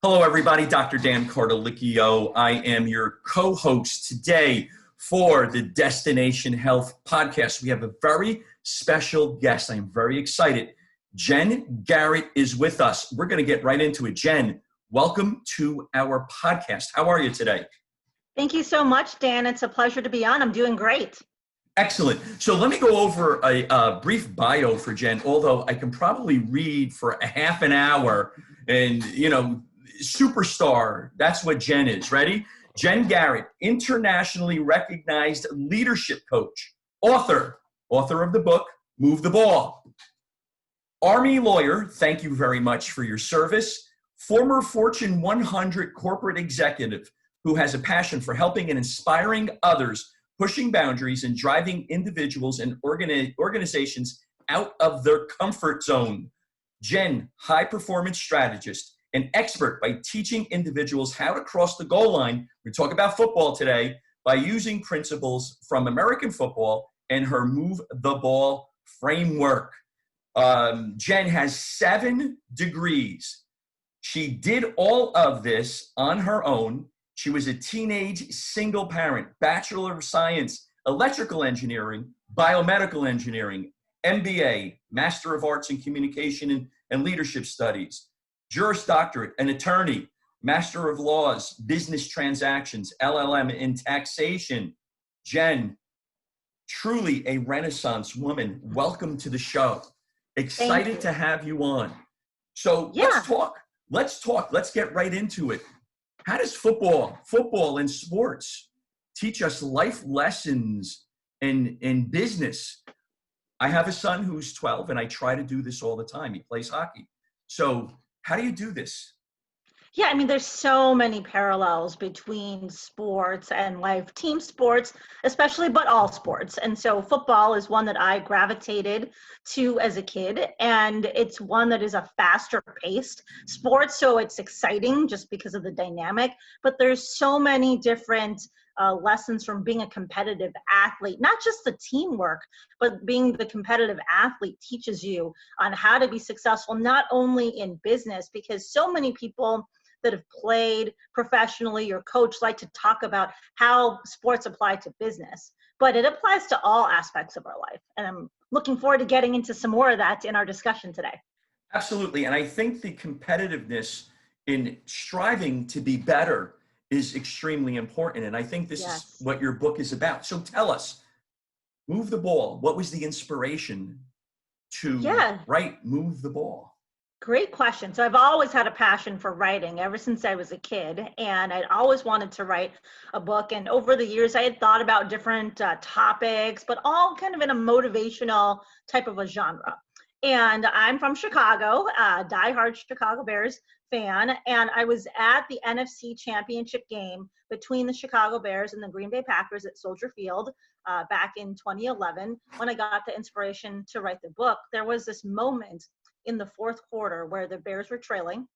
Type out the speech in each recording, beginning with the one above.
Hello, everybody. Dr. Dan Cartalicchio. I am your co-host today for the Destination Health podcast. We have a very special guest. I am very excited. Jen Garrett is with us. We're going to get right into it. Jen, welcome to our podcast. How are you today? Thank you so much, Dan. It's a pleasure to be on. I'm doing great. Excellent. So let me go over a brief bio for Jen, although I can probably read for a half an hour and, superstar. That's what Jen is. Ready? Jen Garrett, internationally recognized leadership coach, author of the book, Move the Ball. Army lawyer, thank you very much for your service. Former Fortune 100 corporate executive who has a passion for helping and inspiring others, pushing boundaries and driving individuals and organizations out of their comfort zone. Jen, high performance strategist, an expert by teaching individuals how to cross the goal line. We talk about football today by using principles from American football and her Move the Ball framework. Jen has 7 degrees. She did all of this on her own. She was a teenage single parent, Bachelor of Science, Electrical Engineering, Biomedical Engineering, M.B.A, Master of Arts in Communication and Leadership Studies, Juris Doctor, an attorney, Master of Laws, Business Transactions, LL.M in Taxation. Jen, truly a Renaissance woman. Welcome to the show. Excited to have you on. So let's talk. Let's get right into it. How does football and sports teach us life lessons in business? I have a son who's 12, and I try to do this all the time. He plays hockey. So how do you do this? Yeah, I mean, there's so many parallels between sports and life, team sports, especially, but all sports. And so football is one that I gravitated to as a kid, and it's one that is a faster paced sport. So it's exciting just because of the dynamic, but there's so many different lessons from being a competitive athlete. Not just the teamwork, but being the competitive athlete teaches you on how to be successful, not only in business, because so many people that have played professionally or coach like to talk about how sports apply to business, but it applies to all aspects of our life. And I'm looking forward to getting into some more of that in our discussion today. Absolutely. And I think the competitiveness in striving to be better is extremely important. And I think this is what your book is about. So tell us, Move the Ball. What was the inspiration to write Move the Ball? Great question. So I've always had a passion for writing ever since I was a kid, and I'd always wanted to write a book. And over the years, I had thought about different topics, but all kind of in a motivational type of a genre. And I'm from Chicago, diehard Chicago Bears fan, and I was at the NFC Championship game between the Chicago Bears and the Green Bay Packers at Soldier Field back in 2011 when I got the inspiration to write the book. There was this moment in the fourth quarter where the Bears were trailing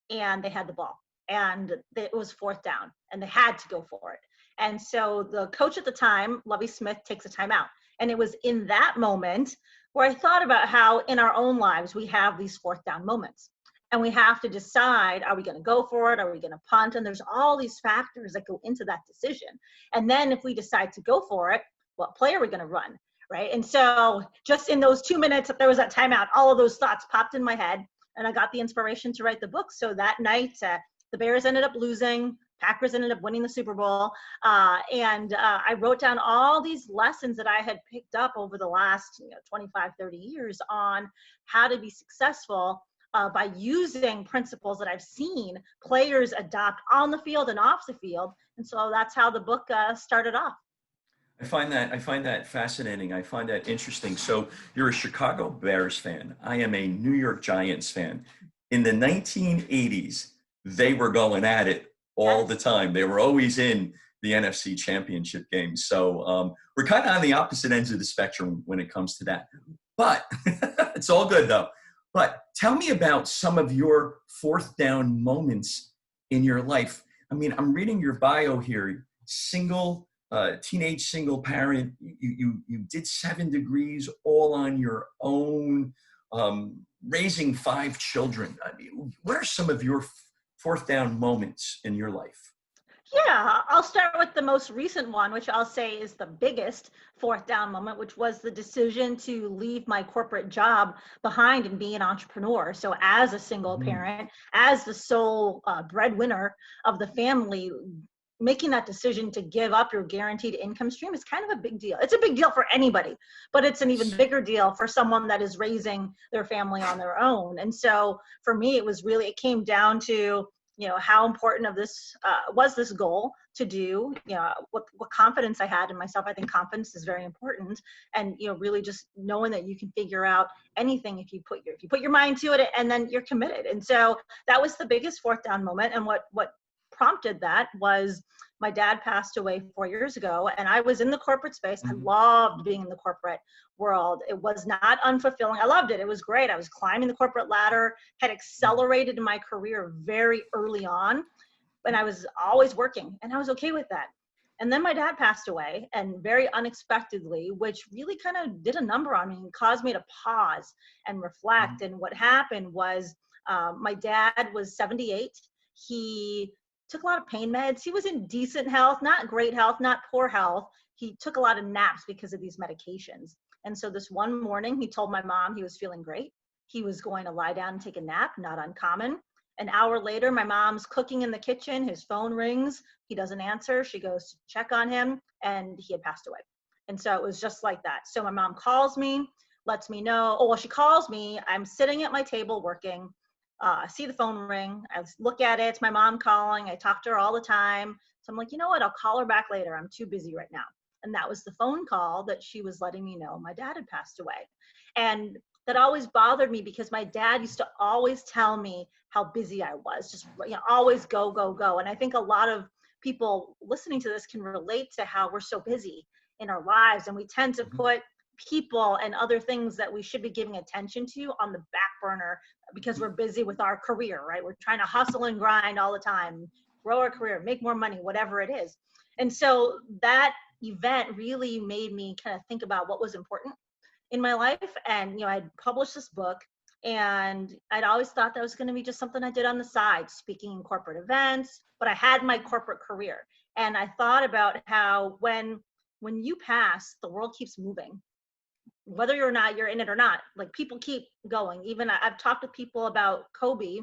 and they had the ball and it was 4th down and they had to go for it. And so the coach at the time, Lovie Smith, takes a timeout. And it was in that moment where I thought about how in our own lives, we have these 4th down moments and we have to decide, are we going to go for it? Are we going to punt? And there's all these factors that go into that decision. And then if we decide to go for it, what play are we going to run? Right. And so just in those 2 minutes that there was that timeout, all of those thoughts popped in my head and I got the inspiration to write the book. So that night, the Bears ended up losing, Packers ended up winning the Super Bowl. And I wrote down all these lessons that I had picked up over the last 25, 30 years on how to be successful by using principles that I've seen players adopt on the field and off the field. And so that's how the book started off. I find that fascinating. I find that interesting. So you're a Chicago Bears fan. I am a New York Giants fan. In the 1980s, they were going at it all the time. They were always in the NFC Championship game. So we're kind of on the opposite ends of the spectrum when it comes to that. But it's all good though. But tell me about some of your 4th down moments in your life. I mean, I'm reading your bio here. Teenage single parent, you did 7 degrees all on your own, raising 5 children. I mean, what are some of your fourth down moments in your life? Yeah, I'll start with the most recent one, which I'll say is the biggest fourth down moment, which was the decision to leave my corporate job behind and be an entrepreneur. So, as a single parent, as the sole breadwinner of the family, making that decision to give up your guaranteed income stream is kind of a big deal. It's a big deal for anybody, but it's an even bigger deal for someone that is raising their family on their own. And so, for me, it came down to how important of this was this goal to do, what confidence I had in myself. I think confidence is very important, and really just knowing that you can figure out anything if you put your mind to it, and then you're committed. And so that was the biggest fourth down moment. And what prompted that was my dad passed away 4 years ago, and I was in the corporate space. I loved being in the corporate world. It was not unfulfilling. I loved it. It was great. I was climbing the corporate ladder, had accelerated in my career very early on, and I was always working, and I was okay with that. And then my dad passed away, and very unexpectedly, which really kind of did a number on me and caused me to pause and reflect. And what happened was my dad was 78. He took a lot of pain meds. He was in decent health, not great health, not poor health. He took a lot of naps because of these medications. And so this one morning, he told my mom he was feeling great. He was going to lie down and take a nap, not uncommon. An hour later, my mom's cooking in the kitchen. His phone rings. He doesn't answer. She goes to check on him, and he had passed away. And so it was just like that. So my mom calls me, lets me know. Oh, well, she calls me. I'm sitting at my table working. I see the phone ring. I look at it. It's my mom calling. I talk to her all the time. So I'm like, you know what? I'll call her back later. I'm too busy right now. And that was the phone call that she was letting me know my dad had passed away. And that always bothered me because my dad used to always tell me how busy I was, just always go, go, go. And I think a lot of people listening to this can relate to how we're so busy in our lives, and we tend to put people and other things that we should be giving attention to on the back burner because we're busy with our career, right? We're trying to hustle and grind all the time, grow our career, make more money, whatever it is. And so that event really made me kind of think about what was important in my life. And I'd published this book, and I'd always thought that was going to be just something I did on the side, speaking in corporate events, but I had my corporate career. And I thought about how when you pass, the world keeps moving, whether you're in it or not. Like, people keep going. Even I've talked to people about Kobe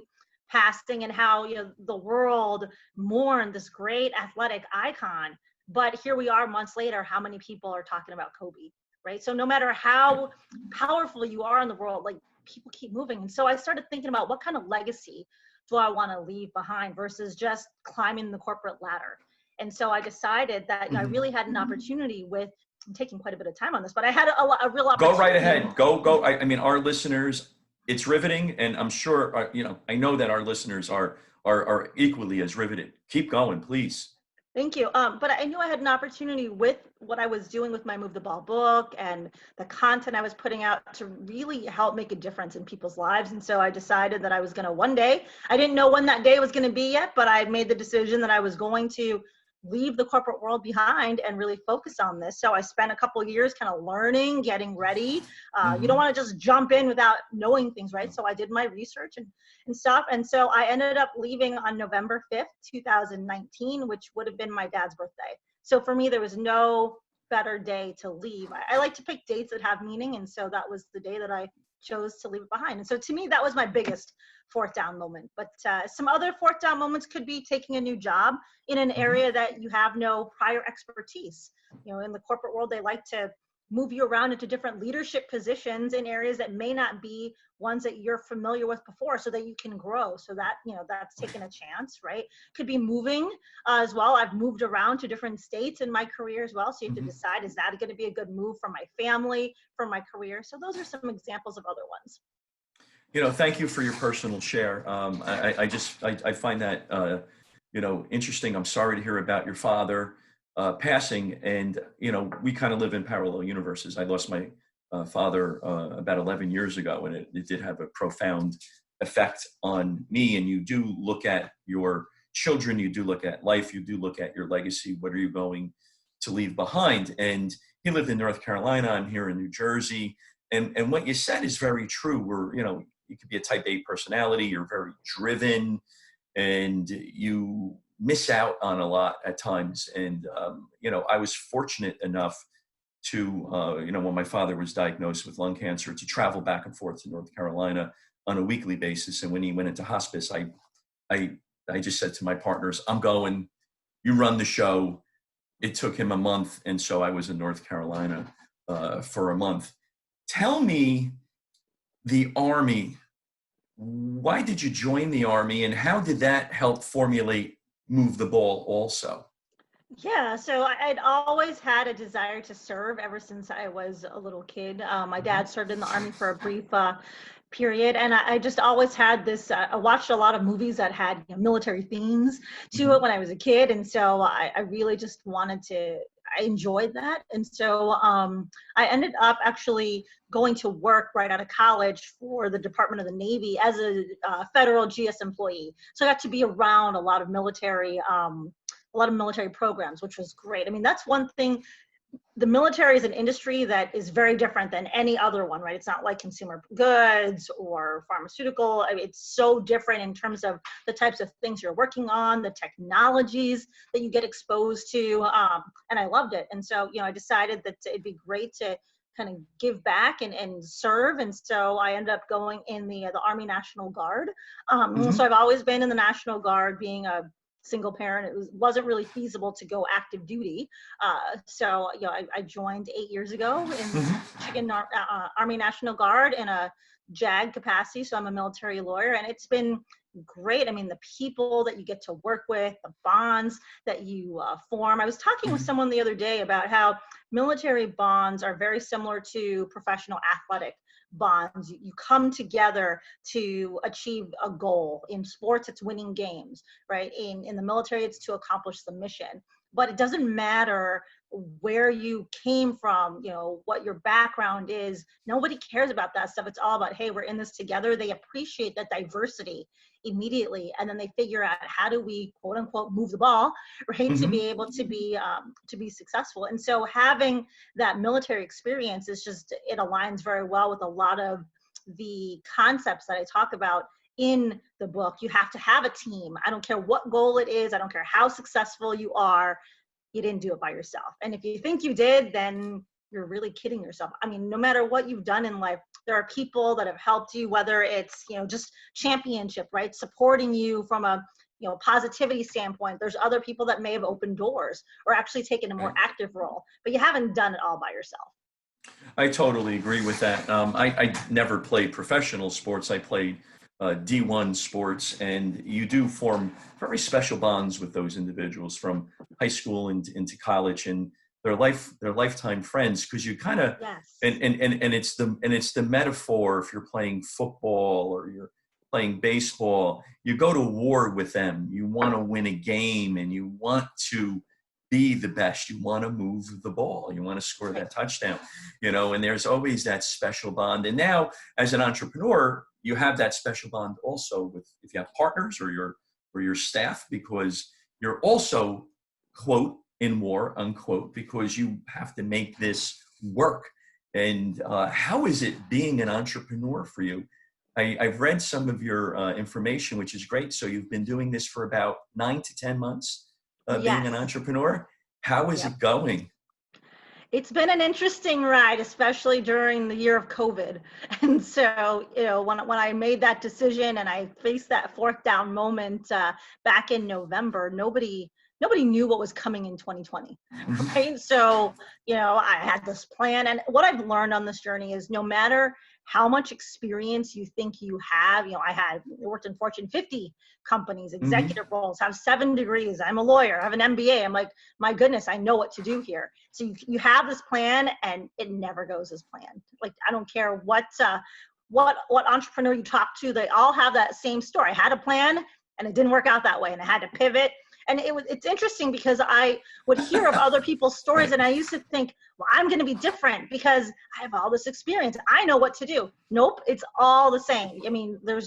passing and how the world mourned this great athletic icon, but here we are months later, how many people are talking about Kobe, right? So no matter how powerful you are in the world, like, people keep moving. And so I started thinking about what kind of legacy do I want to leave behind versus just climbing the corporate ladder. And so I decided that I really had an opportunity with, I'm taking quite a bit of time on this, but I had a real opportunity. Go right ahead. Go. I mean, our listeners, it's riveting. And I'm sure, I know that our listeners are equally as riveted. Keep going, please. Thank you. But I knew I had an opportunity with what I was doing with my Move the Ball book and the content I was putting out to really help make a difference in people's lives. And so I decided that I was going to one day, I didn't know when that day was going to be yet, but I made the decision that I was going to leave the corporate world behind and really focus on this. So I spent a couple of years kind of learning, getting ready. You don't want to just jump in without knowing things, right? So I did my research and stuff. And so I ended up leaving on November 5th, 2019, which would have been my dad's birthday. So for me, there was no better day to leave. I like to pick dates that have meaning. And so that was the day that I chose to leave it behind. And so to me, that was my biggest fourth down moment. But some other fourth down moments could be taking a new job in an area that you have no prior expertise. In the corporate world, they like to move you around into different leadership positions in areas that may not be ones that you're familiar with before, so that you can grow. So that, that's taking a chance, right? Could be moving as well. I've moved around to different states in my career as well. So you have to decide, is that going to be a good move for my family, for my career? So those are some examples of other ones. Thank you for your personal share. I find that, interesting. I'm sorry to hear about your father passing, and, we kind of live in parallel universes. I lost my father about 11 years ago, and it did have a profound effect on me. And you do look at your children, you do look at life, you do look at your legacy. What are you going to leave behind? And he lived in North Carolina. I'm here in New Jersey. And what you said is very true. You could be a type A personality. You're very driven. and you miss out on a lot at times. And, I was fortunate enough to, when my father was diagnosed with lung cancer, to travel back and forth to North Carolina on a weekly basis. And when he went into hospice, I just said to my partners, I'm going, you run the show. It took him a month. And so I was in North Carolina for a month. Tell me, the Army, why did you join the Army, and how did that help formulate Move the Ball also? Yeah, so I'd always had a desire to serve ever since I was a little kid. My dad served in the Army for a brief period, and I just always had this. I watched a lot of movies that had military themes to it Mhm. when I was a kid, and so I really just wanted to. I enjoyed that, and so I ended up actually going to work right out of college for the Department of the Navy as a federal GS employee. So I got to be around a lot of military programs, which was great. I mean, that's one thing. The military is an industry that is very different than any other one, right? It's not like consumer goods or pharmaceutical. I mean, it's so different in terms of the types of things you're working on, the technologies that you get exposed to. And I loved it. And so, I decided that it'd be great to kind of give back and serve. And so I ended up going in the Army National Guard. So Mhm. I've always been in the National Guard, being a single parent. Wasn't really feasible to go active duty. So, I joined 8 years ago in the Mhm. Michigan Army National Guard in a JAG capacity. So I'm a military lawyer, and it's been great. I mean, the people that you get to work with, the bonds that you form. I was talking with Mhm. someone the other day about how military bonds are very similar to professional athletic bonds. You come together to achieve a goal. In sports, it's winning games, right? In the military, it's to accomplish the mission. But it doesn't matter where you came from, what your background is. Nobody cares about that stuff. It's all about, hey, we're in this together. They appreciate that diversity immediately, and then they figure out, how do we, quote unquote, move the ball, right, to be Mhm. able to be successful. And so having that military experience is just, it aligns very well with a lot of the concepts that I talk about in the book. You have to have a team. I don't care what goal it is. I don't care how successful you are. You didn't do it by yourself. And if you think you did, then you're really kidding yourself. I mean, no matter what you've done in life, there are people that have helped you, whether it's, just championship, right? Supporting you from a, positivity standpoint. There's other people that may have opened doors or actually taken a more Right. active role, but you haven't done it all by yourself. I totally agree with that. I never played professional sports. I played D1 sports, and you do form very special bonds with those individuals from high school and into college, and they're lifetime friends, because you kind of, Yes. and it's the metaphor. If you're playing football or you're playing baseball, you go to war with them. You want to win a game, and you want to be the best. You want to move the ball. You want to score Right. that touchdown, and there's always that special bond. And now, as an entrepreneur, you have that special bond also with, if you have partners or your staff, because you're also, quote, in war, unquote, because you have to make this work. And how is it being an entrepreneur for you? I've read some of your information, which is great. So you've been doing this for about 9 to 10 months, being an Yes. entrepreneur. How is Yep. it going? It's been an interesting ride, especially during the year of COVID. And so, when I made that decision and I faced that fourth down moment back in November, nobody knew what was coming in 2020, Mhm. right? So, I had this plan, and what I've learned on this journey is, no matter how much experience you think you have, I worked in Fortune 50 companies, Mhm. executive roles, have 7 degrees. I'm a lawyer, I have an MBA. I'm like, my goodness, I know what to do here. So you have this plan, and it never goes as planned. Like, I don't care what entrepreneur you talk to, they all have that same story. I had a plan and it didn't work out that way, and I had to pivot. And it's interesting because I would hear of other people's stories, Right. and I used to think, well, I'm going to be different because I have all this experience. I know what to do. Nope, it's all the same. I mean, there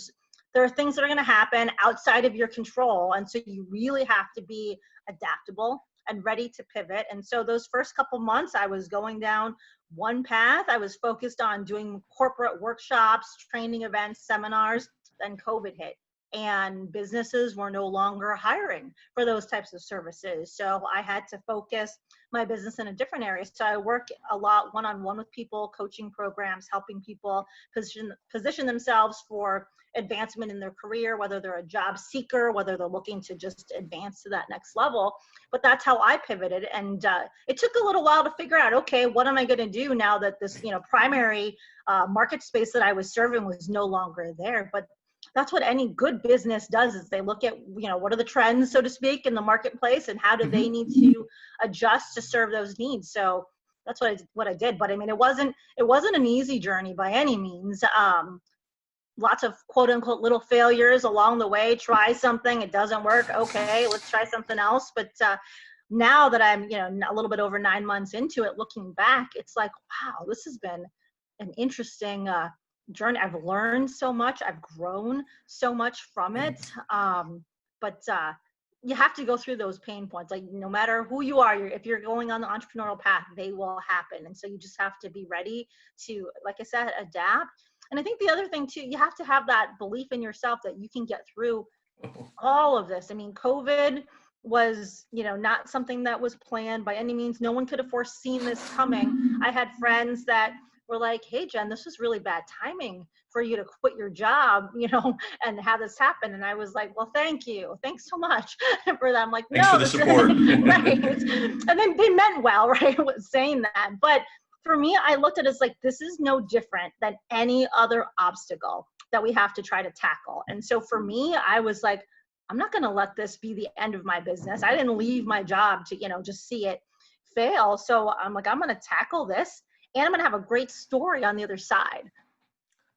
are things that are going to happen outside of your control, and so you really have to be adaptable and ready to pivot. And so those first couple months, I was going down one path. I was focused on doing corporate workshops, training events, seminars. Then COVID hit, and businesses were no longer hiring for those types of services. So I had to focus my business in a different area. So I work a lot one-on-one with people, coaching programs, helping people position themselves for advancement in their career, whether they're a job seeker, whether they're looking to just advance to that next level. But that's how I pivoted. And it took a little while to figure out, okay, what am I going to do now that this, primary market space that I was serving was no longer there? But that's what any good business does, is they look at, what are the trends, so to speak, in the marketplace, and how do they need to adjust to serve those needs. So that's what I did. But I mean, it wasn't an easy journey by any means. Lots of quote unquote little failures along the way. Try something, it doesn't work. Okay, let's try something else. But now that I'm, a little bit over 9 months into it, looking back, it's like, wow, this has been an interesting journey. I've learned so much. I've grown so much from it. But you have to go through those pain points. Like, no matter who you are, if you're going on the entrepreneurial path, they will happen. And so you just have to be ready to, like I said, adapt. And I think the other thing too, you have to have that belief in yourself that you can get through all of this. I mean, COVID was, not something that was planned by any means. No one could have foreseen this coming. I had friends that were like, hey, Jen, this was really bad timing for you to quit your job, and have this happen. And I was like, well, thank you. Thanks so much for that. I'm like, thanks for the support. Right. And then they meant well, right, with saying that. But for me, I looked at it as like, this is no different than any other obstacle that we have to try to tackle. And so for me, I was like, I'm not going to let this be the end of my business. I didn't leave my job to, just see it fail. So I'm like, I'm going to tackle this, and I'm going to have a great story on the other side.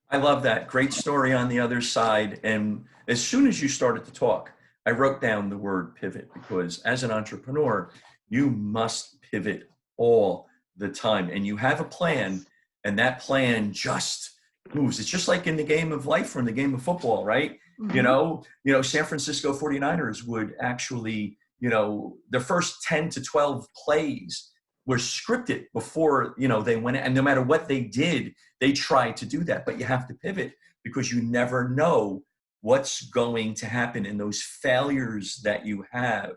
I love that. Great story on the other side. And as soon as you started to talk, I wrote down the word pivot, because as an entrepreneur, you must pivot all the time, and you have a plan, and that plan just moves. It's just like in the game of life or in the game of football, right? Mm-hmm. San Francisco 49ers would actually, the first 10 to 12 plays were scripted before, they went, and no matter what they did, they tried to do that. But you have to pivot, because you never know what's going to happen. And those failures that you have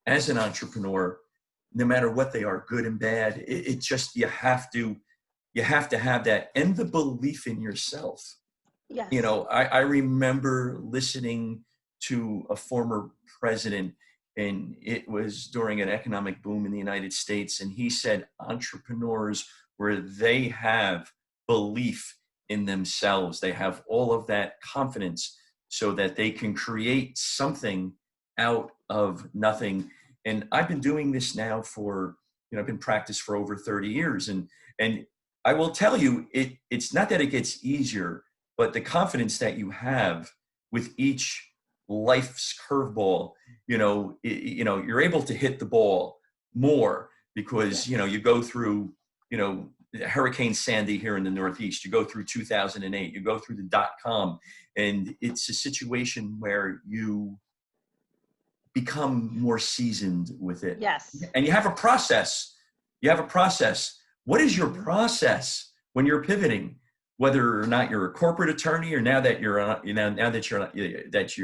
as an entrepreneur, no matter what they are, good and bad, it just, you have to have that, and the belief in yourself. Yes. I remember listening to a former president, and it was during an economic boom in the United States. And he said, entrepreneurs, where they have belief in themselves, they have all of that confidence, so that they can create something out of nothing. And I've been doing this now for, I've been practiced for over 30 years. And I will tell you, it's not that it gets easier, but the confidence that you have with each life's curveball, you're able to hit the ball more, because, you go through, Hurricane Sandy here in the Northeast, you go through 2008, you go through the .com, and it's a situation where you become more seasoned with it. Yes. And you have a process. What is your process when you're pivoting, whether or not you're a corporate attorney, or now that you're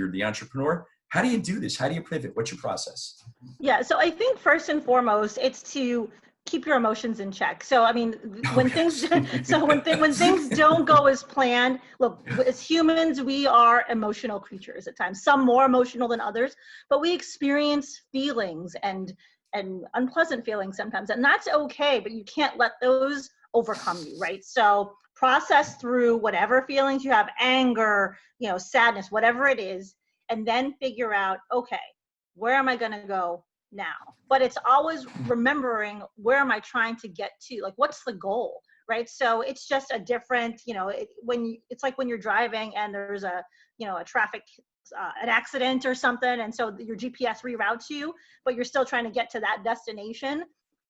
the entrepreneur? How do you do this? How do you pivot? What's your process? Yeah. So I think first and foremost, it's to keep your emotions in check. So, I mean, when things don't go as planned, look, as humans, we are emotional creatures at times, some more emotional than others, but we experience feelings and unpleasant feelings sometimes, and that's okay, but you can't let those overcome you, right? So process through whatever feelings you have, anger, sadness, whatever it is, and then figure out, okay, where am I going to go now? But it's always remembering, where am I trying to get to? Like, what's the goal, right? So it's just a different, it's like when you're driving and there's a traffic, an accident or something, and so your GPS reroutes you, but you're still trying to get to that destination.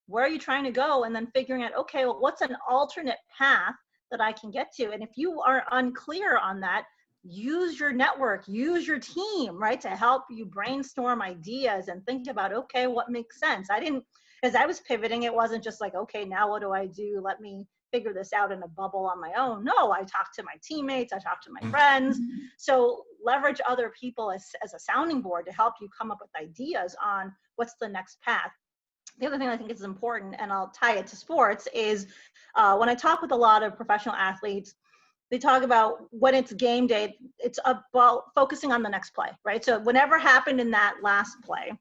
Where are you trying to go? And then figuring out, okay, well, what's an alternate path that I can get to? And if you are unclear on that, use your network, use your team, right, to help you brainstorm ideas and think about, okay, what makes sense? As I was pivoting, it wasn't just like, okay, now what do I do? Let me, figure this out in a bubble on my own. No, I talk to my teammates, I talk to my friends. So leverage other people as a sounding board to help you come up with ideas on what's the next path. The other thing I think is important, and I'll tie it to sports, is when I talk with a lot of professional athletes, they talk about when it's game day, it's about focusing on the next play, right? So whatever happened in that last play,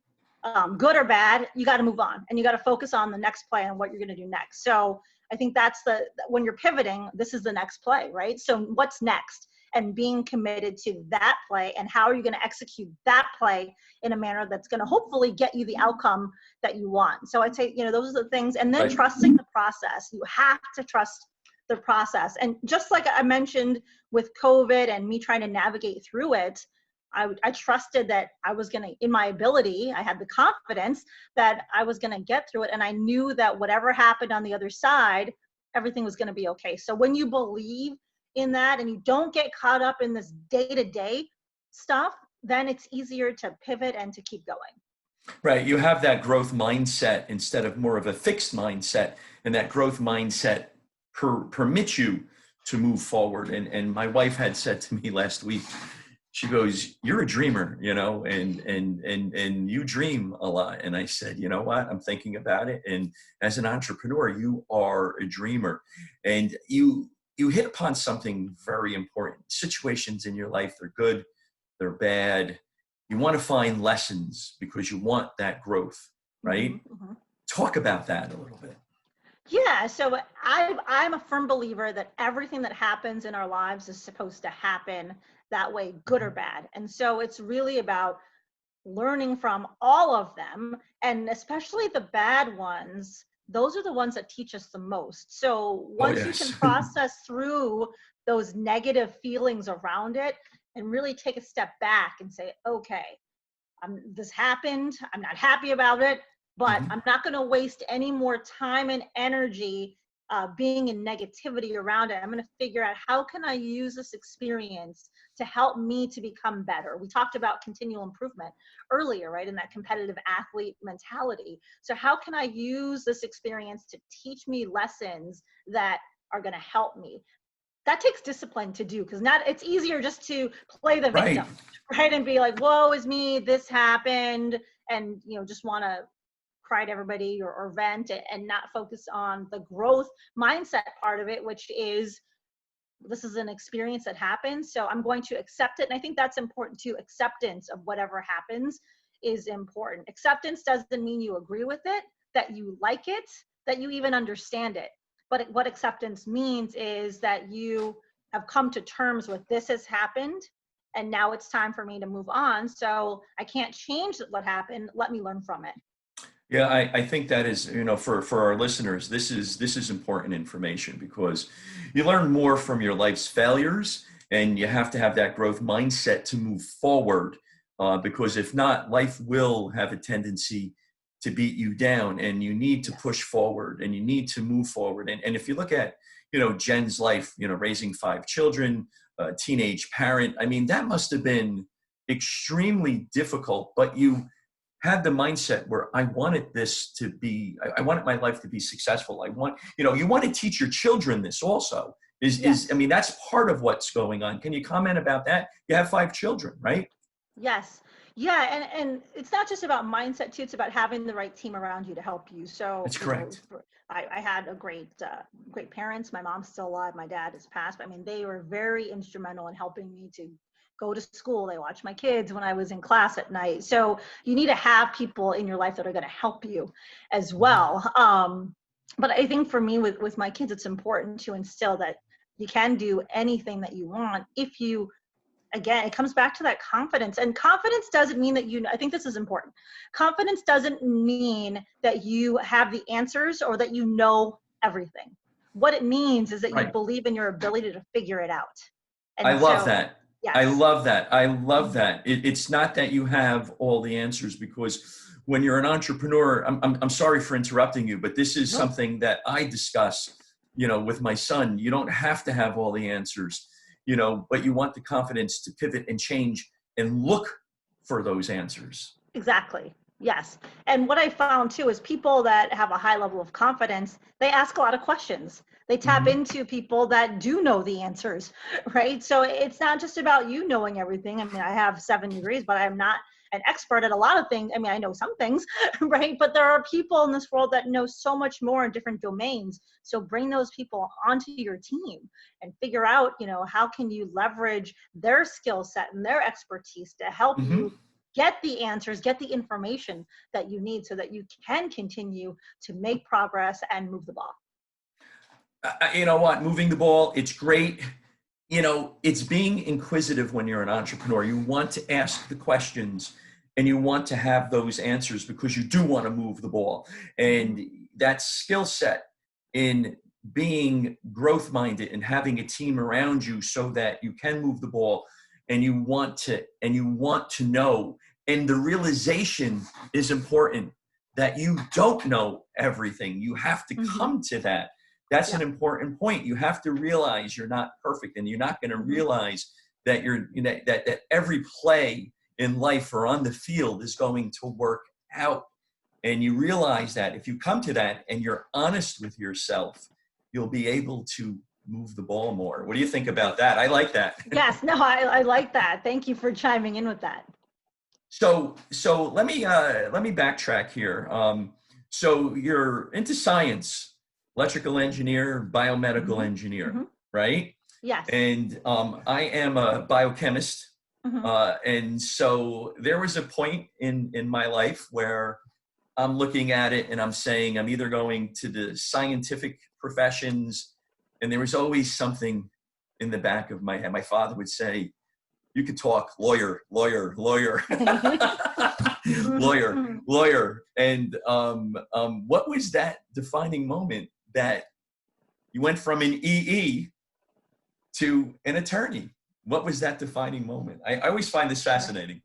good or bad, you got to move on and you got to focus on the next play and what you're going to do next. So I think that's when you're pivoting, this is the next play, right? So what's next? And being committed to that play, and how are you going to execute that play in a manner that's going to hopefully get you the outcome that you want. So I'd say, those are the things. And then trusting the process. You have to trust the process. And just like I mentioned with COVID and me trying to navigate through it, I trusted that I was going to, in my ability, I had the confidence that I was going to get through it. And I knew that whatever happened on the other side, everything was going to be okay. So when you believe in that and you don't get caught up in this day-to-day stuff, then it's easier to pivot and to keep going. Right. You have that growth mindset instead of more of a fixed mindset, and that growth mindset permits you to move forward. And my wife had said to me last week, she goes, "You're a dreamer, and you dream a lot." And I said, "You know what? I'm thinking about it. And as an entrepreneur, you are a dreamer, and you hit upon something very important. Situations in your life, they're good, they're bad. You want to find lessons because you want that growth, right?" Mm-hmm. Talk about that a little bit. Yeah, so I'm a firm believer that everything that happens in our lives is supposed to happen that way, good or bad. And so it's really about learning from all of them, and especially the bad ones. Those are the ones that teach us the most. So once you can process through those negative feelings around it and really take a step back and say, okay, this happened, I'm not happy about it, but I'm not going to waste any more time and energy being in negativity around it. I'm going to figure out, how can I use this experience to help me to become better? We talked about continual improvement earlier, right? In that competitive athlete mentality. So how can I use this experience to teach me lessons that are going to help me? That takes discipline to do, because it's easier just to play the victim, right? And be like, woe is me, this happened, and just want to cry to everybody or vent, and not focus on the growth mindset part of it, which is, this is an experience that happens, so I'm going to accept it. And I think that's important too. Acceptance of whatever happens is important. Acceptance doesn't mean you agree with it, that you like it, that you even understand it. But what acceptance means is that you have come to terms with, this has happened, and now it's time for me to move on. So I can't change what happened. Let me learn from it. Yeah, I think that is, for our listeners, this is important information, because you learn more from your life's failures, and you have to have that growth mindset to move forward, because if not, life will have a tendency to beat you down, and you need to push forward, and you need to move forward. And if you look at, Jen's life, raising 5 children, a teenage parent, I mean, that must have been extremely difficult, but you had the mindset where I wanted this to be, I wanted my life to be successful. I want, you want to teach your children this also. I mean, that's part of what's going on. Can you comment about that? You have 5 children, right? Yes. Yeah. And it's not just about mindset too. It's about having the right team around you to help you. So that's correct. I had a great parents. My mom's still alive. My dad has passed. I mean, they were very instrumental in helping me to go to school. They watched my kids when I was in class at night. So you need to have people in your life that are going to help you as well. But I think for me with my kids, it's important to instill that you can do anything that you want if you, again, it comes back to that confidence. And confidence doesn't mean that I think this is important. Confidence doesn't mean that you have the answers or that you know everything. What it means is that you believe in your ability to figure it out. And I love that. Yes. I love that. I love that. It's not that you have all the answers, because when you're an entrepreneur, I'm sorry for interrupting you, but this is something that I discuss, with my son. You don't have to have all the answers, but you want the confidence to pivot and change and look for those answers. Exactly. Yes. And what I found too is people that have a high level of confidence, they ask a lot of questions. They tap Hmm. into people that do know the answers, right? So it's not just about you knowing everything. I mean, I have 7 degrees, but I'm not an expert at a lot of things. I mean, I know some things, right? But there are people in this world that know so much more in different domains. So bring those people onto your team and figure out, how can you leverage their skill set and their expertise to help Hmm. you get the answers, get the information that you need so that you can continue to make progress and move the ball. You know what? Moving the ball, it's great. It's being inquisitive when you're an entrepreneur. You want to ask the questions and you want to have those answers because you do want to move the ball. And that skill set in being growth minded and having a team around you so that you can move the ball and you want to know, and the realization is important that you don't know everything. You have to Mm-hmm. come to that. That's Yeah. an important point. You have to realize you're not perfect, and you're not going to Mm-hmm. realize that that every play in life or on the field is going to work out. And you realize that if you come to that and you're honest with yourself, you'll be able to move the ball more. What do you think about that? I like that. Yes, no, I like that. Thank you for chiming in with that. So let me backtrack here. So you're into science, electrical engineer, biomedical Mm-hmm. engineer, Mm-hmm. right? Yes. And I am a biochemist, Mm-hmm. and so there was a point in my life where I'm looking at it and I'm saying I'm either going to the scientific professions, and there was always something in the back of my head. My father would say, "You could talk, lawyer, lawyer, lawyer, lawyer, Mm-hmm. lawyer." And what was that defining moment that you went from an EE to an attorney? What was that defining moment? I always find this Sure. fascinating.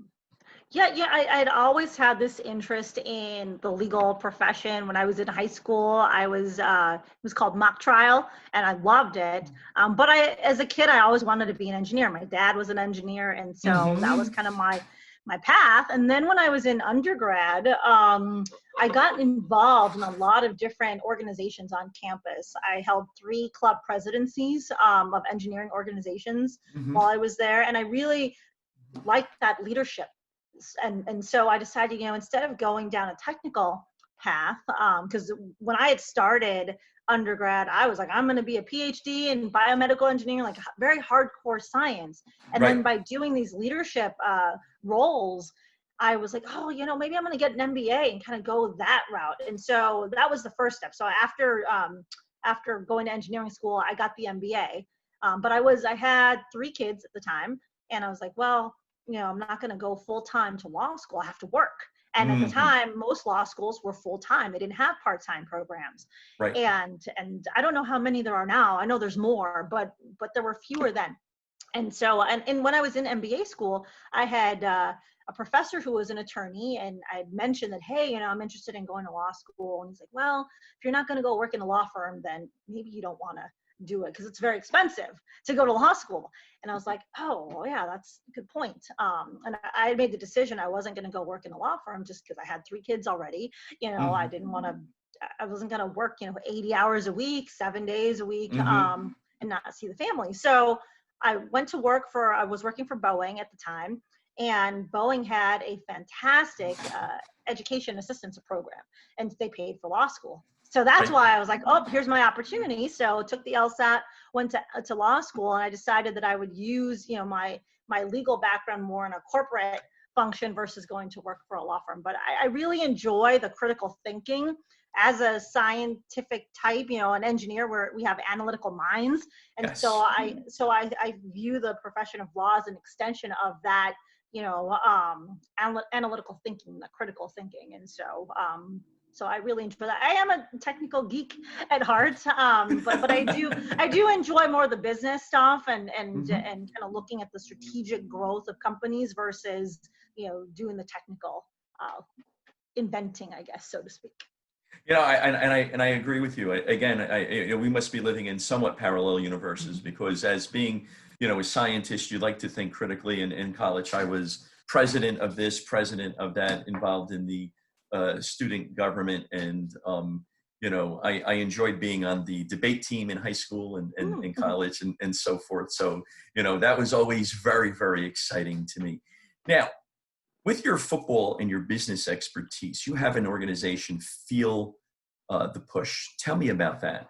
Yeah. I'd always had this interest in the legal profession. When I was in high school, it was called mock trial, and I loved it. But as a kid, I always wanted to be an engineer. My dad was an engineer, and so that was Hmm. kind of my path. And then when I was in undergrad, I got involved in a lot of different organizations on campus. I held 3 club presidencies of engineering organizations Hmm. while I was there, and I really liked that leadership. And so I decided, instead of going down a technical path, because when I had started undergrad, I was like, I'm going to be a PhD in biomedical engineering, like very hardcore science. And then Right. by doing these leadership roles, I was like, oh, maybe I'm going to get an MBA and kind of go that route. And so that was the first step. So after going to engineering school, I got the MBA. But I had 3 kids at the time, and I was like, well, I'm not going to go full time to law school. I have to work. And at the Hmm. time, most law schools were full time. They didn't have part time programs. Right. And I don't know how many there are now. I know there's more, but there were fewer then. And so, and when I was in MBA school, I had a professor who was an attorney, and I mentioned that, hey, I'm interested in going to law school. And he's like, well, if you're not going to go work in a law firm, then maybe you don't want to do it because it's very expensive to go to law school. And I was like, oh, yeah, that's a good point. And I made the decision I wasn't going to go work in a law firm just because I had 3 kids already. I Hmm. didn't want to. I wasn't going to work, 80 hours a week, 7 days a week, Hmm. and not see the family. So I went to I was working for Boeing at the time, and Boeing had a fantastic education assistance program, and they paid for law school. So that's Right. why I was like, oh, here's my opportunity. So took the LSAT, went to law school, and I decided that I would use, my legal background more in a corporate function versus going to work for a law firm. But I really enjoy the critical thinking as a scientific type, an engineer where we have analytical minds. And so Yes. I view the profession of law as an extension of that, analytical thinking, the critical thinking. And so I really enjoy that. I am a technical geek at heart, but I do enjoy more of the business stuff and Hmm. kind of looking at the strategic growth of companies versus doing the technical inventing, I guess, so to speak. And I agree with you. Again, we must be living in somewhat parallel universes because as being, a scientist, you like to think critically. In college, I was president of this, president of that, involved in the student government, and I enjoyed being on the debate team in high school and in college and so forth. So, that was always very, very exciting to me. Now, with your football and your business expertise, you have an organization, Feel the Push. Tell me about that.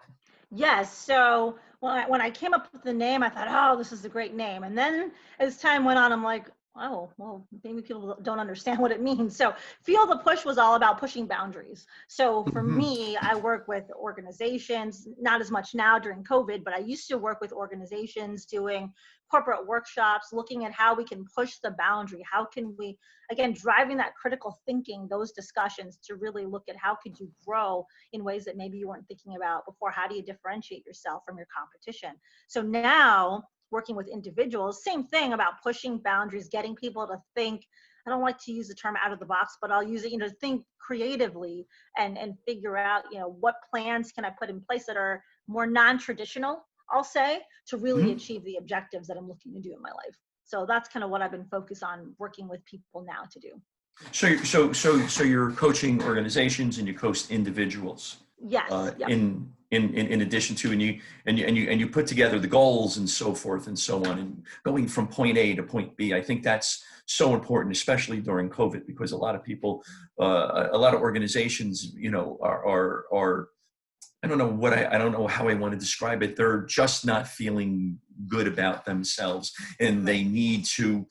Yes. So when I came up with the name, I thought, oh, this is a great name. And then as time went on, I'm like, oh, well, maybe people don't understand what it means. So Feel the Push was all about pushing boundaries. So for me, I work with organizations, not as much now during COVID, but I used to work with organizations doing corporate workshops, looking at how we can push the boundary. How can we, again, driving that critical thinking, those discussions to really look at how could you grow in ways that maybe you weren't thinking about before. How do you differentiate yourself from your competition? So now, working with individuals, same thing about pushing boundaries, getting people to think. I don't like to use the term out of the box, but I'll use it, to think creatively and figure out, what plans can I put in place that are more non-traditional, I'll say, to really achieve the objectives that I'm looking to do in my life. So that's kind of what I've been focused on working with people now to do. So you're coaching organizations and you coach individuals. Yes. Yep. In addition to, and you put together the goals and so forth and so on, and going from point A to point B. I think that's so important, especially during COVID, because a lot of people, a lot of organizations, are I don't know how I want to describe it. They're just not feeling good about themselves, and they need to,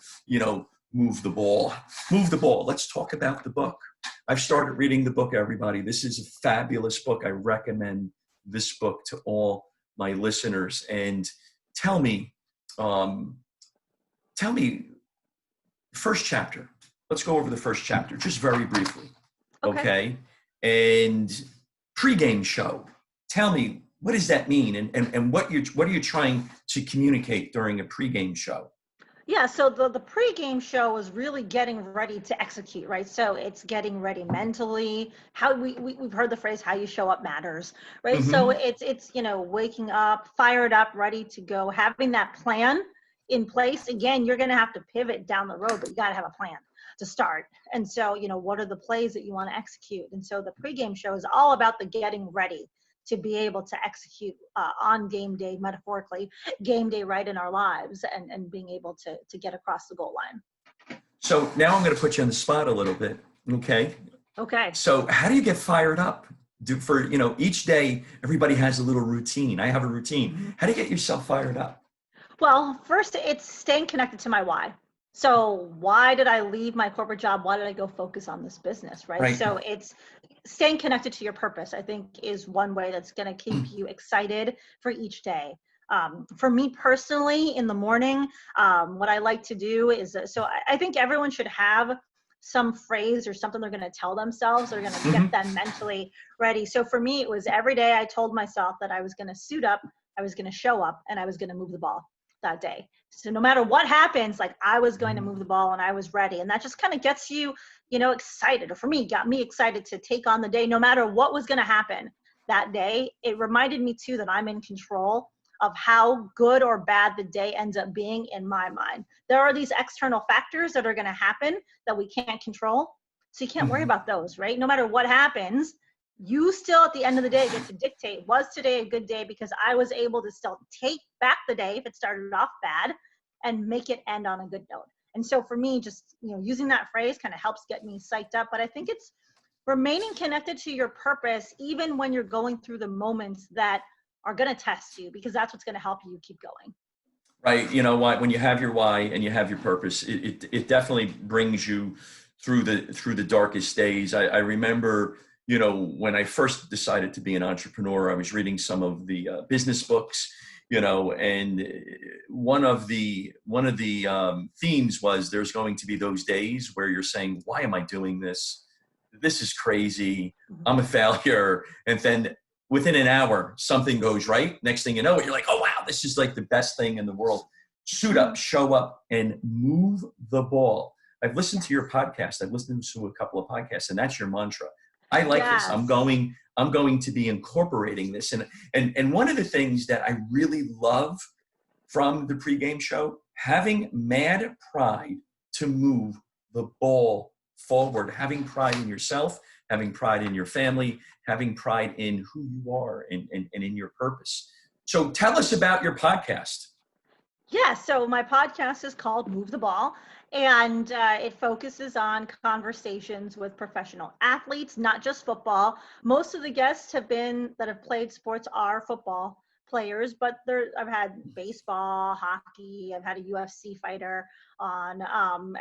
move the ball. Let's talk about the book. I've started reading the book, everybody. This is a fabulous book. I recommend this book to all my listeners. And tell me, first chapter. Let's go over the first chapter, just very briefly. Okay? And pregame show. Tell me, what does that mean? And what are you trying to communicate during a pregame show? Yeah, so the pregame show is really getting ready to execute, right? So it's getting ready mentally. How we've heard the phrase, how you show up matters, right? So it's waking up, fired up, ready to go, having that plan in place. Again, you're going to have to pivot down the road, but you got to have a plan to start. And so, what are the plays that you want to execute? And so the pregame show is all about the getting ready to be able to execute on game day, metaphorically, game day right in our lives, and being able to get across the goal line. So now I'm going to put you on the spot a little bit. Okay. So how do you get fired up? Each day, everybody has a little routine. I have a routine. How do you get yourself fired up? Well, first, it's staying connected to my why. So why did I leave my corporate job? Why did I go focus on this business, right? So it's staying connected to your purpose, I think, is one way that's going to keep you excited for each day. For me personally, in the morning, what I like to do is, so I think everyone should have some phrase or something they're going to tell themselves. They're going to get them mentally ready. So for me, it was every day I told myself that I was going to suit up, I was going to show up, and I was going to move the ball that day. So no matter what happens, like I was going to move the ball and I was ready. And that just kind of gets you, excited, or for me, got me excited to take on the day, no matter what was going to happen that day. It reminded me too that I'm in control of how good or bad the day ends up being in my mind. There are these external factors that are going to happen that we can't control. So you can't worry about those, right? No matter what happens, you still at the end of the day get to dictate, was today a good day? Because I was able to still take back the day if it started off bad and make it end on a good note. And so for me, just using that phrase kind of helps get me psyched up. But I think it's remaining connected to your purpose, even when you're going through the moments that are going to test you, because that's what's going to help you keep going. Right. You know what? When you have your why and you have your purpose, it definitely brings you through the darkest days. I remember, when I first decided to be an entrepreneur, I was reading some of the business books, and one of the themes was there's going to be those days where you're saying, why am I doing this? This is crazy. I'm a failure. And then within an hour, something goes right. Next thing you know, you're like, oh, wow, this is like the best thing in the world. Suit up, show up, and move the ball. I've listened to your podcast. I've listened to a couple of podcasts, and that's your mantra. I like this. I'm going to be incorporating this. And one of the things that I really love from the pregame show, having mad pride to move the ball forward, having pride in yourself, having pride in your family, having pride in who you are and in your purpose. So tell us about your podcast. Yeah, so my podcast is called Move the Ball, and it focuses on conversations with professional athletes, not just football. Most of the guests that have played sports are football players, but I've had baseball, hockey, I've had a UFC fighter on,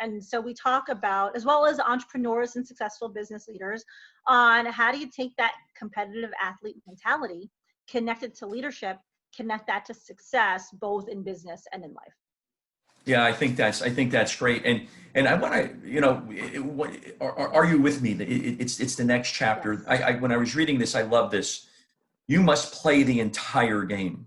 and so we talk about, as well as entrepreneurs and successful business leaders, on how do you take that competitive athlete mentality, connect it to leadership, connect that to success, both in business and in life. Yeah, I think that's great. And I want to, are you with me? It's the next chapter. Yes. When I was reading this, I love this. You must play the entire game.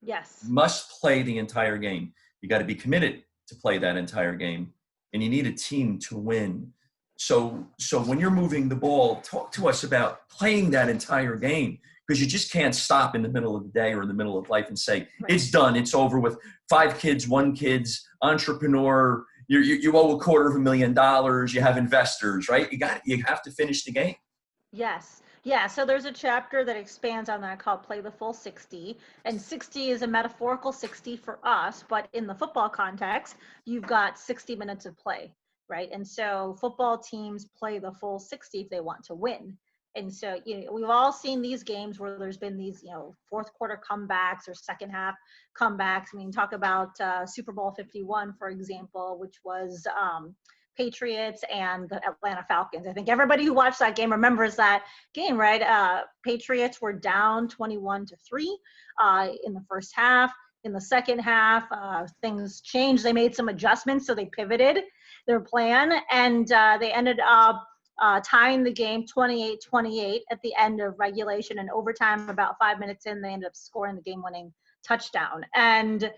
Yes. Must play the entire game. You got to be committed to play that entire game, and you need a team to win. So when you're moving the ball, talk to us about playing that entire game, because you just can't stop in the middle of the day or in the middle of life and say, Right. It's done, it's over with 5 kids, 1 kid's entrepreneur, you owe $250,000, you have investors, right? You have to finish the game. Yes. Yeah. So there's a chapter that expands on that called Play the Full 60. And 60 is a metaphorical 60 for us, but in the football context, you've got 60 minutes of play, right? And so football teams play the full 60 if they want to win. And so, we've all seen these games where there's been these, fourth quarter comebacks or second half comebacks. I mean, talk about Super Bowl 51, for example, which was Patriots and the Atlanta Falcons. I think everybody who watched that game remembers that game, right? Patriots were down 21-3 in the first half. In the second half, things changed. They made some adjustments, so they pivoted their plan, and they ended up tying the game 28-28 at the end of regulation and overtime. About 5 minutes in, they ended up scoring the game-winning touchdown. And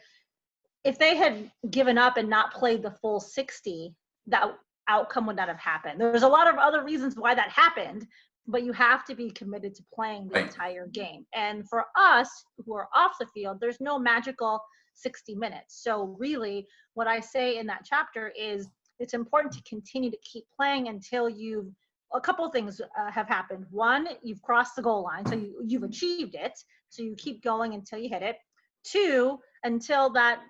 if they had given up and not played the full 60, that outcome would not have happened. There's a lot of other reasons why that happened, but you have to be committed to playing the entire game. And for us who are off the field, there's no magical 60 minutes. So really, what I say in that chapter is it's important to continue to keep playing until a couple of things have happened. One, you've crossed the goal line, so you've achieved it. So you keep going until you hit it. 2, until that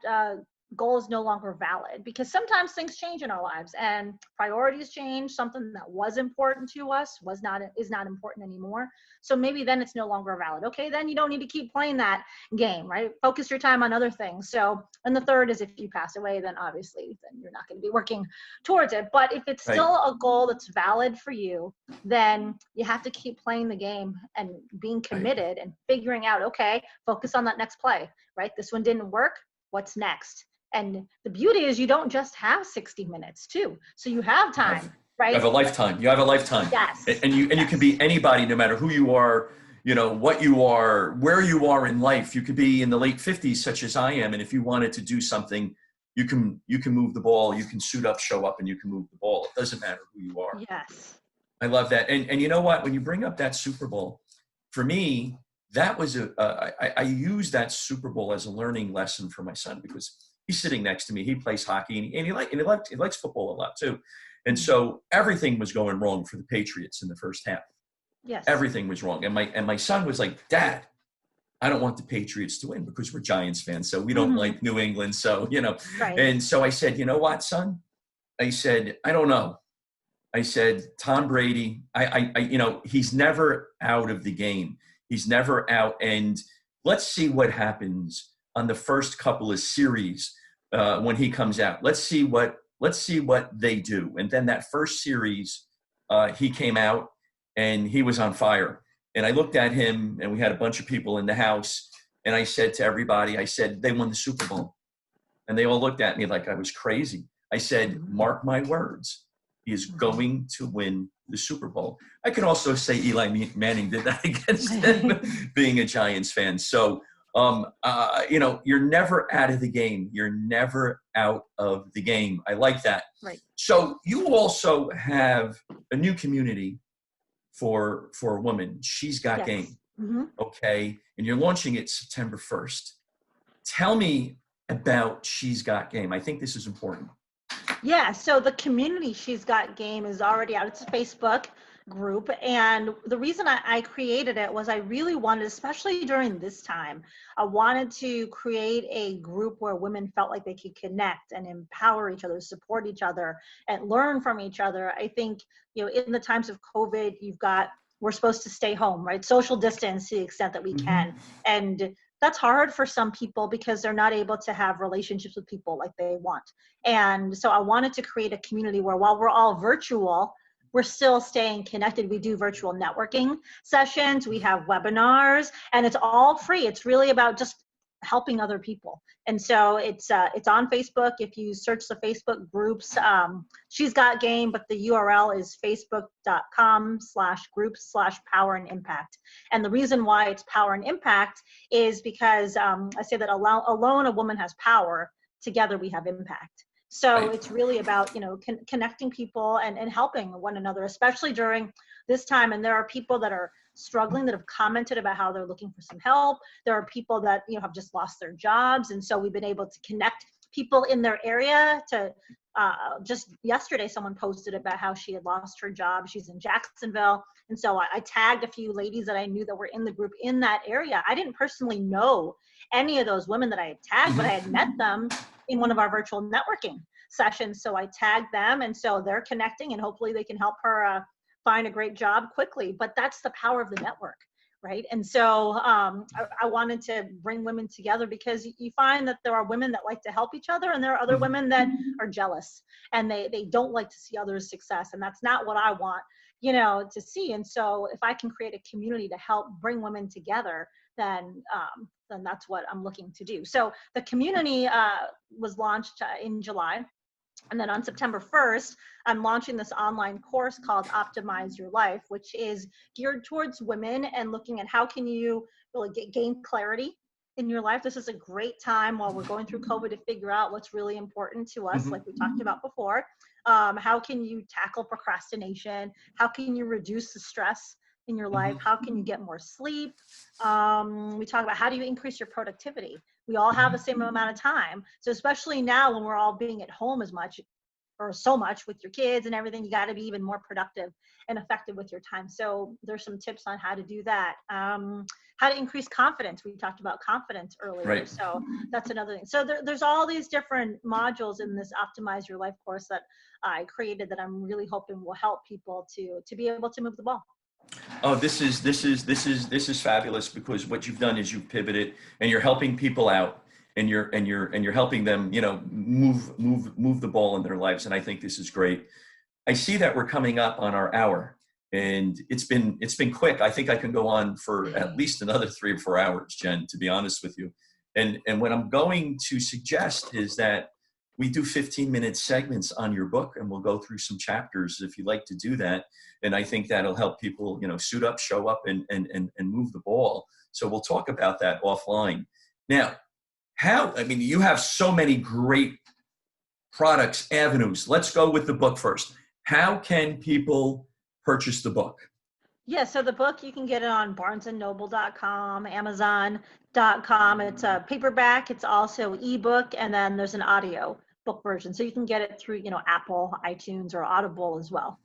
goal is no longer valid, because sometimes things change in our lives and priorities change. Something that was important to us is not important anymore. So maybe then it's no longer valid. Okay, then you don't need to keep playing that game, right? Focus your time on other things. So, and the third is if you pass away, then obviously then you're not going to be working towards it. But if it's still a goal that's valid for you, then you have to keep playing the game and being committed and figuring out, okay, focus on that next play, right? This one didn't work. What's next? And the beauty is you don't just have 60 minutes too. So you have time, right? You have a lifetime. You have a lifetime. Yes. And you can be anybody, no matter who you are, what you are, where you are in life. You could be in the late 50s, such as I am. And if you wanted to do something, you can move the ball, you can suit up, show up, and you can move the ball. It doesn't matter who you are. Yes. I love that. And you know what, when you bring up that Super Bowl, for me, that was I use that Super Bowl as a learning lesson for my son, because he's sitting next to me. He plays hockey and he likes football a lot too. And so everything was going wrong for the Patriots in the first half. Yes. Everything was wrong. And my son was like, Dad, I don't want the Patriots to win because we're Giants fans. So we don't like New England. So, Right. And so I said, you know what, son? I said, I don't know. I said, Tom Brady, he's never out of the game. He's never out. And let's see what happens on the first couple of series when he comes out. Let's see what they do. And then that first series, he came out and he was on fire. And I looked at him, and we had a bunch of people in the house. And I said to everybody, I said, they won the Super Bowl. And they all looked at me like I was crazy. I said, mark my words. He is going to win the Super Bowl. I can also say Eli Manning did that against him, being a Giants fan. So, you're never out of the game. You're never out of the game. I like that. Right. So you also have a new community for a woman. She's Got Game. Mm-hmm. Okay. And you're launching it September 1st. Tell me about She's Got Game. I think this is important. Yeah, so the community She's Got Game is already out. It's a Facebook group. And the reason I created it was I really wanted, especially during this time, I wanted to create a group where women felt like they could connect and empower each other, support each other, and learn from each other. I think, in the times of COVID, we're supposed to stay home, right? Social distance to the extent that we can. And that's hard for some people because they're not able to have relationships with people like they want. And so I wanted to create a community where while we're all virtual, we're still staying connected. We do virtual networking sessions, we have webinars, and it's all free. It's really about just helping other people. And so it's on Facebook. If you search the Facebook groups, She's Got Game, but the URL is facebook.com/groups/power and impact. And the reason why it's power and impact is because I say that alone a woman has power, together we have impact. So it's really about, connecting people and helping one another, especially during this time. And there are people that are struggling that have commented about how they're looking for some help. There are people that, have just lost their jobs. And so we've been able to connect people in their area to, just yesterday, someone posted about how she had lost her job. She's in Jacksonville. And so I tagged a few ladies that I knew that were in the group in that area. I didn't personally know any of those women that I had tagged, but I had met them in one of our virtual networking sessions. So I tagged them, and so they're connecting, and hopefully they can help her find a great job quickly. But that's the power of the network, right? And so I wanted to bring women together because you find that there are women that like to help each other, and there are other women that are jealous and they don't like to see others' success, and that's not what I want, to see. And so if I can create a community to help bring women together, then that's what I'm looking to do. So the community was launched in July. And then on September 1st, I'm launching this online course called Optimize Your Life, which is geared towards women and looking at how can you really gain clarity in your life. This is a great time while we're going through COVID to figure out what's really important to us, like we talked about before. How can you tackle procrastination? How can you reduce the stress in your life? How can you get more sleep? We talk about how do you increase your productivity? We all have the same amount of time. So especially now when we're all being at home as much or so much with your kids and everything, you got to be even more productive and effective with your time. So there's some tips on how to do that. How to increase confidence. We talked about confidence earlier. Right. So that's another thing. So there's all these different modules in this Optimize Your Life course that I created that I'm really hoping will help people to be able to move the ball. Oh, this is fabulous, because what you've done is you've pivoted and you're helping people out, and you're helping them, move the ball in their lives. And I think this is great. I see that we're coming up on our hour, and it's been quick. I think I can go on for at least another 3 or 4 hours, Jen, to be honest with you. And what I'm going to suggest is that we do 15-minute segments on your book, and we'll go through some chapters if you'd like to do that. And I think that'll help people, suit up, show up, and move the ball. So we'll talk about that offline. Now, you have so many great products, avenues. Let's go with the book first. How can people purchase the book? Yeah, so the book, you can get it on barnesandnoble.com, amazon.com. It's a paperback. It's also ebook, and then there's an audio book version. So you can get it through, Apple, iTunes, or Audible as well.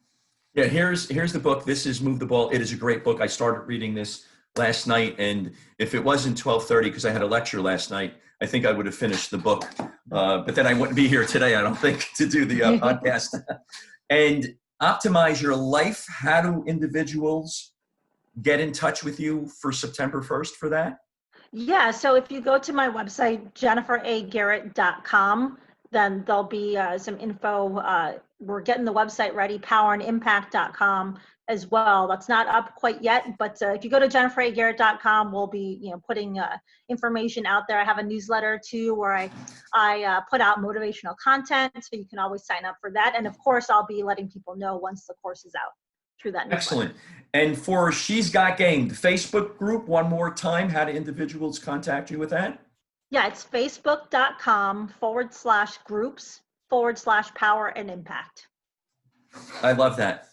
Yeah, here's the book. This is Move the Ball. It is a great book. I started reading this last night, and if it wasn't 12:30, because I had a lecture last night, I think I would have finished the book. But then I wouldn't be here today, I don't think, to do the podcast. And Optimize Your Life. How do individuals get in touch with you for September 1st for that? Yeah, so if you go to my website, jenniferagarrett.com, then there'll be some info. We're getting the website ready, powerandimpact.com as well. That's not up quite yet, but if you go to jenniferagarrett.com, we'll be putting information out there. I have a newsletter too where I put out motivational content, so you can always sign up for that. And of course, I'll be letting people know once the course is out through that newsletter. Excellent. And for She's Got Game, the Facebook group, one more time, how do individuals contact you with that? Yeah, it's facebook.com/groups/power and impact. I love that.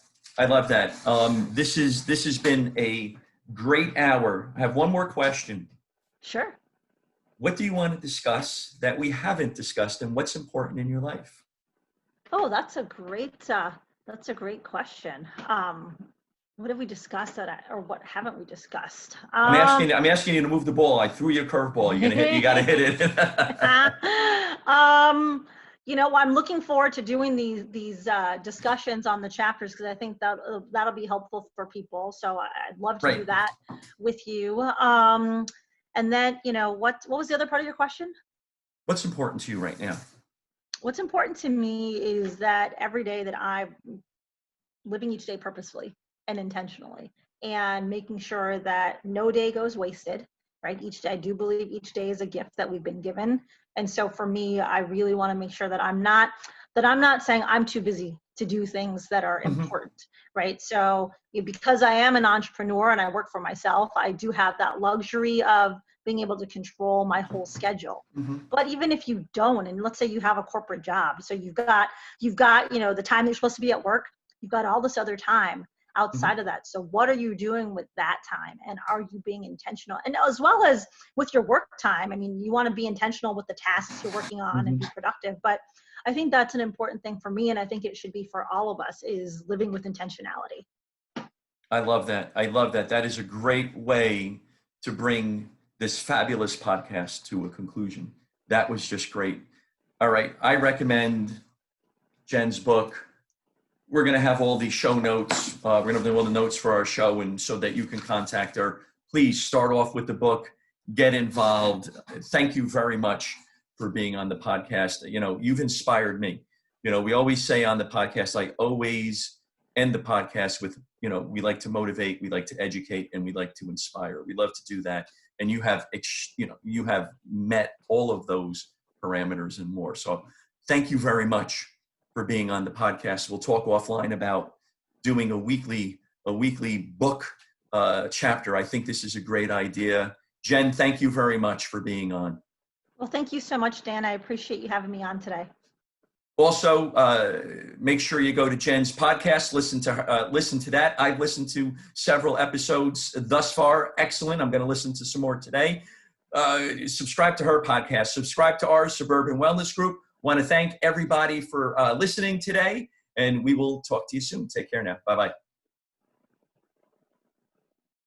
This has been a great hour. I have one more question. Sure. What do you want to discuss that we haven't discussed, and what's important in your life? Oh, that's a great question. What have we discussed or what haven't we discussed? I'm asking you to move the ball. I threw you a curveball. You got to hit it. I'm looking forward to doing these discussions on the chapters because I think that'll be helpful for people. So I'd love to do Right. that with you. And then, what was the other part of your question? What's important to you right now? What's important to me is that every day that I'm living each day purposefully and intentionally and making sure that no day goes wasted, right? Each day, I do believe each day is a gift that we've been given. And so for me, I really want to make sure that I'm not saying I'm too busy to do things that are Mm-hmm. important, right? So because I am an entrepreneur and I work for myself, I do have that luxury of being able to control my whole schedule. Mm-hmm. But even if you don't, and let's say you have a corporate job, so you've got, the time that you're supposed to be at work, you've got all this other time outside Mm-hmm. of that. So what are you doing with that time? And are you being intentional? And as well as with your work time, I mean, you want to be intentional with the tasks you're working on and Mm-hmm. be productive. But I think that's an important thing for me. And I think it should be for all of us, is living with intentionality. I love that. I love that. That is a great way to bring this fabulous podcast to a conclusion. That was just great. All right. I recommend Jen's book. We're going to have all the show notes. We're going to have all the notes for our show, and so that you can contact her. Please start off with the book, get involved. Thank you very much for being on the podcast. You've inspired me. We always say on the podcast, I always end the podcast with, we like to motivate, we like to educate, and we like to inspire. We love to do that. And you have met all of those parameters and more. So thank you very much for being on the podcast. We'll talk offline about doing a weekly book chapter. I think this is a great idea. Jen, thank you very much for being on. Well, thank you so much, Dan. I appreciate you having me on today. Also, make sure you go to Jen's podcast. Listen to that. I've listened to several episodes thus far. Excellent. I'm going to listen to some more today. Subscribe to her podcast. Subscribe to ours, Suburban Wellness Group. Want to thank everybody for listening today, and we will talk to you soon. Take care now. Bye-bye.